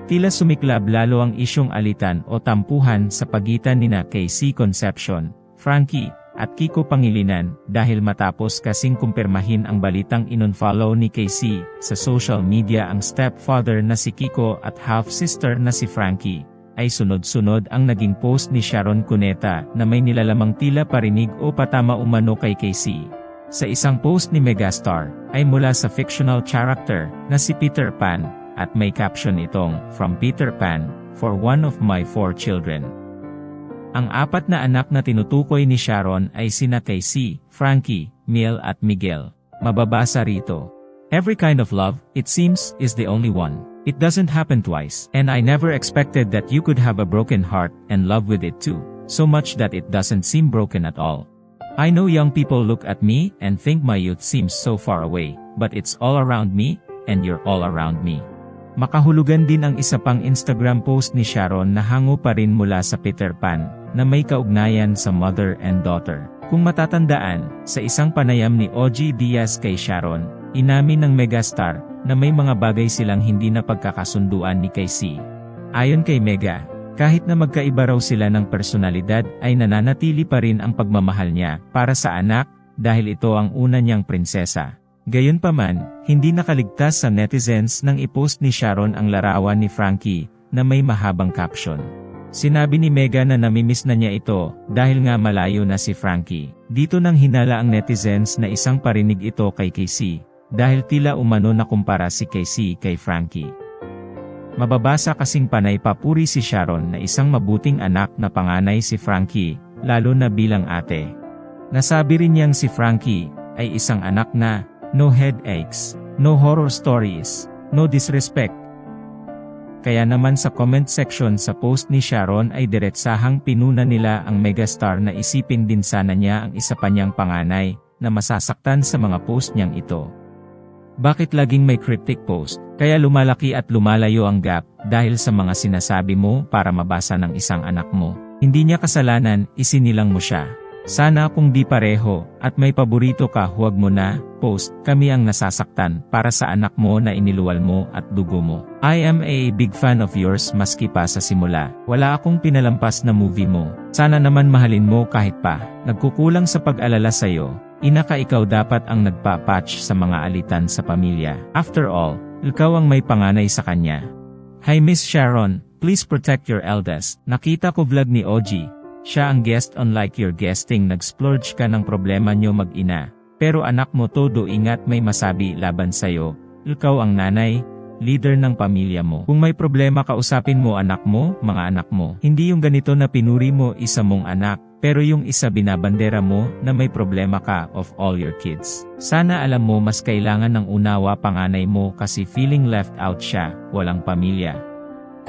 Tila sumiklab lalo ang isyong alitan o tampuhan sa pagitan nina Casey Concepcion, Frankie, at Kiko Pangilinan dahil matapos kasing kumpirmahin ang balitang inunfollow ni Casey sa social media ang stepfather na si Kiko at half-sister na si Frankie, ay sunod-sunod ang naging post ni Sharon Cuneta na may nilalamang tila parinig o patama umano kay Casey. Sa isang post ni megastar, ay mula sa fictional character na si Peter Pan, at may caption itong, "From Peter Pan, for one of my 4 children." Ang 4 na anak na tinutukoy ni Sharon ay sina Casey, Frankie, Miel at Miguel. Mababasa rito, "Every kind of love, it seems, is the only one. It doesn't happen twice, and I never expected that you could have a broken heart and love with it too, so much that it doesn't seem broken at all. I know young people look at me and think my youth seems so far away, but it's all around me, and you're all around me." Makahulugan din ang isa pang Instagram post ni Sharon na hango pa rin mula sa Peter Pan, na may kaugnayan sa mother and daughter. Kung matatandaan, sa isang panayam ni OG Diaz kay Sharon, inamin ng megastar na may mga bagay silang hindi na pagkakasunduan ni Casey. Ayon kay Mega, kahit na magkaiba raw sila ng personalidad ay nananatili pa rin ang pagmamahal niya para sa anak dahil ito ang una niyang prinsesa. Gayunpaman, hindi nakaligtas sa netizens nang ipost ni Sharon ang larawan ni Frankie na may mahabang caption. Sinabi ni Mega na namimiss na niya ito dahil nga malayo na si Frankie. Dito nang hinala ang netizens na isang parinig ito kay Casey dahil tila umano na kumpara si Casey kay Frankie. Mababasa kasing panay papuri si Sharon na isang mabuting anak na panganay si Frankie, lalo na bilang ate. Nasabi rin niyang si Frankie ay isang anak na no headaches, no horror stories, no disrespect. Kaya naman sa comment section sa post ni Sharon ay diretsahang pinuna nila ang megastar na isipin din sana niya ang isa pa niyang panganay na masasaktan sa mga post niyang ito. Bakit laging may cryptic post? Kaya lumalaki at lumalayo ang gap dahil sa mga sinasabi mo para mabasa ng isang anak mo. Hindi niya kasalanan, isinilang mo siya. Sana kung di pareho, at may paborito ka huwag mo na, post, kami ang nasasaktan para sa anak mo na iniluwal mo at dugo mo. I am a big fan of yours maski pa sa simula. Wala akong pinalampas na movie mo. Sana naman mahalin mo kahit pa. Nagkukulang sa pag-alala sa'yo. Ina ka, ikaw dapat ang nagpa-patch sa mga alitan sa pamilya. After all, ikaw ang may panganay sa kanya. Hi Miss Sharon, please protect your eldest. Nakita ko vlog ni OG. Siya ang guest, unlike your guesting nag-splurge ka ng problema nyo mag-ina. Pero anak mo todo, ingat, may masabi laban sayo. Ikaw ang nanay, leader ng pamilya mo. Kung may problema kausapin mo anak mo, mga anak mo. Hindi yung ganito na pinuri mo isa mong anak, pero yung isa binabandera mo na may problema ka of all your kids. Sana alam mo mas kailangan ng unawa panganay mo kasi feeling left out siya, walang pamilya.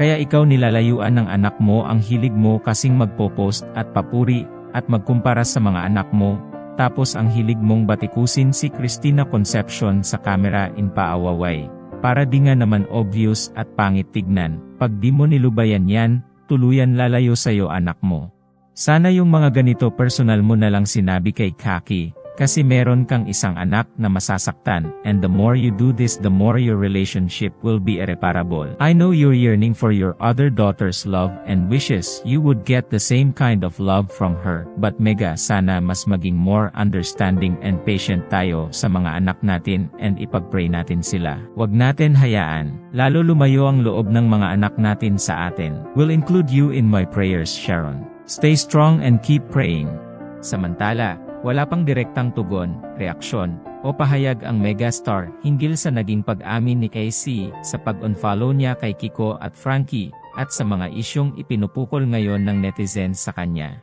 Kaya ikaw nilalayuan ng anak mo ang hilig mo kasing magpo-post at papuri at magkumpara sa mga anak mo, tapos ang hilig mong batikusin si Cristina Concepcion sa camera in paawaway. Para di nga naman obvious at pangit tignan, pag di mo nilubayan yan, tuluyan lalayo sa'yo anak mo. Sana yung mga ganito personal mo na lang sinabi kay Kaki, kasi meron kang isang anak na masasaktan, and the more you do this the more your relationship will be irreparable. I know you're yearning for your other daughter's love and wishes you would get the same kind of love from her, but Mega, sana mas maging more understanding and patient tayo sa mga anak natin and ipag-pray natin sila. Wag natin hayaan, lalo lumayo ang loob ng mga anak natin sa atin. Will include you in my prayers, Sharon. Stay strong and keep praying. Samantala, wala pang direktang tugon, reaksyon, o pahayag ang megastar hinggil sa naging pag-amin ni Casey sa pag-unfollow niya kay Kiko at Frankie, at sa mga isyong ipinupukol ngayon ng netizens sa kanya.